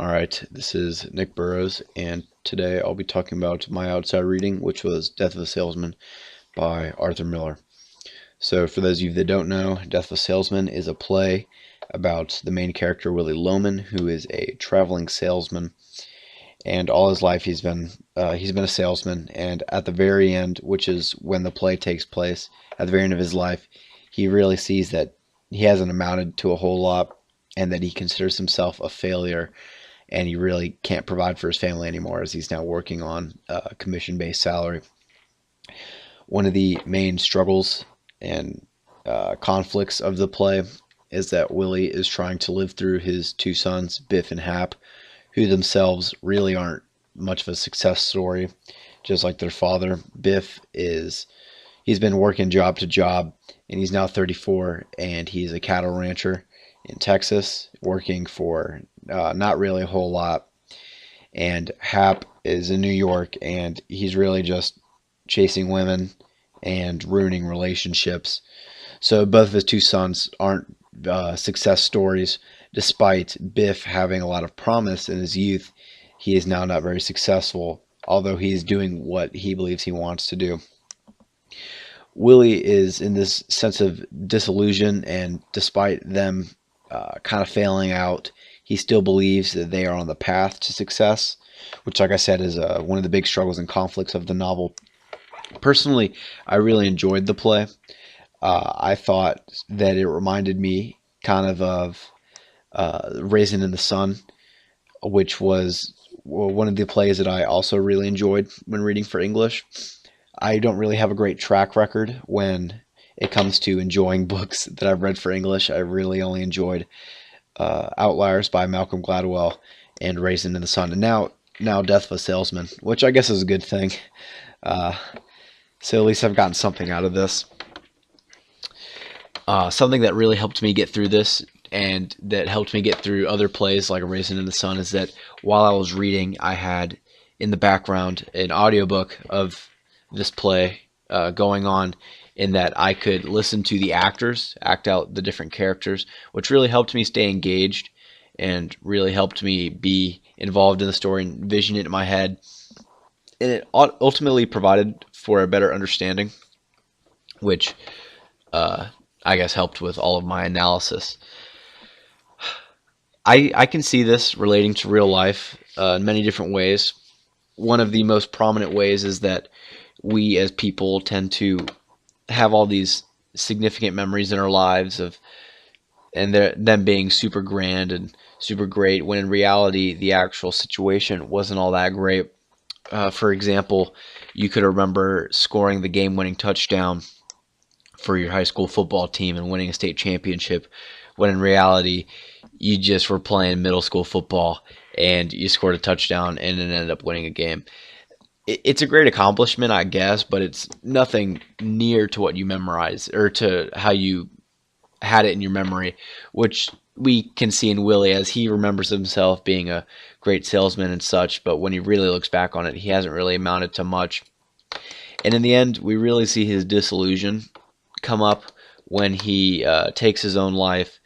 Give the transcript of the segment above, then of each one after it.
Alright, this is Nick Burrows, and today I'll be talking about my outside reading, which was Death of a Salesman by Arthur Miller. So, for those of you that don't know, Death of a Salesman is a play about the main character, Willy Loman, who is a traveling salesman, and all his life he's been a salesman, and at the very end, which is when the play takes place, at the very end of his life, he really sees that he hasn't amounted to a whole lot, and that he considers himself a failure, and he really can't provide for his family anymore as he's now working on a commission-based salary. One of the main struggles and conflicts of the play is that Willie is trying to live through his two sons, Biff and Hap, who themselves really aren't much of a success story, just like their father. He's been working job to job, and he's now 34, and he's a cattle rancher in Texas, working for not really a whole lot. And Hap is in New York, and he's really just chasing women and ruining relationships. So both of his two sons aren't success stories, despite Biff having a lot of promise in his youth. He is now not very successful, although he's doing what he believes he wants to do. Willie is in this sense of disillusion, and despite them kind of failing out, he still believes that they are on the path to success, which, like I said, is one of the big struggles and conflicts of the novel. Personally, I really enjoyed the play. I thought that it reminded me kind of Raisin in the Sun, which was one of the plays that I also really enjoyed when reading for English. I don't really have a great track record when it comes to enjoying books that I've read for English. I really only enjoyed Outliers by Malcolm Gladwell and Raisin in the Sun, and now Death of a Salesman, which I guess is a good thing. So at least I've gotten something out of this. Something that really helped me get through this, and that helped me get through other plays like Raisin in the Sun, is that while I was reading, I had in the background an audiobook of this play going on, in that I could listen to the actors act out the different characters, which really helped me stay engaged and really helped me be involved in the story and envision it in my head. And it ultimately provided for a better understanding, which I guess helped with all of my analysis. I can see this relating to real life in many different ways. One of the most prominent ways is that we as people tend to have all these significant memories in our lives and them being super grand and super great, when in reality the actual situation wasn't all that great. For example, you could remember scoring the game-winning touchdown for your high school football team and winning a state championship, when in reality you just were playing middle school football and you scored a touchdown and then ended up winning a game. It's a great accomplishment, I guess, but it's nothing near to what you memorize, or to how you had it in your memory, which we can see in Willie, as he remembers himself being a great salesman and such, but when he really looks back on it, he hasn't really amounted to much. And in the end, we really see his disillusion come up when he takes his own life,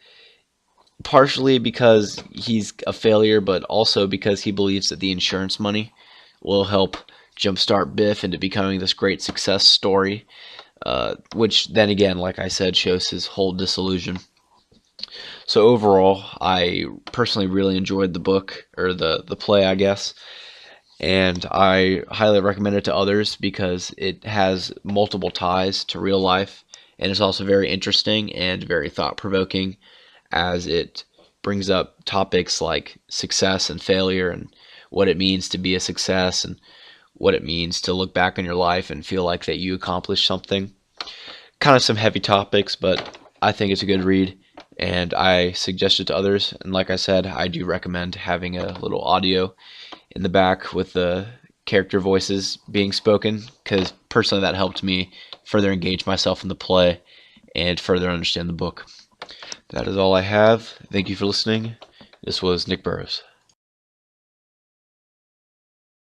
partially because he's a failure, but also because he believes that the insurance money will help jumpstart Biff into becoming this great success story, which then again, like I said, shows his whole disillusion. So overall, I personally really enjoyed the book, or the play, I guess, and I highly recommend it to others because it has multiple ties to real life, and it's also very interesting and very thought-provoking, as it brings up topics like success and failure, and what it means to be a success, and what it means to look back on your life and feel like that you accomplished something. Kind of some heavy topics, but I think it's a good read, and I suggest it to others. And like I said, I do recommend having a little audio in the back with the character voices being spoken, because personally that helped me further engage myself in the play and further understand the book. That is all I have. Thank you for listening. This was Nick Burrows.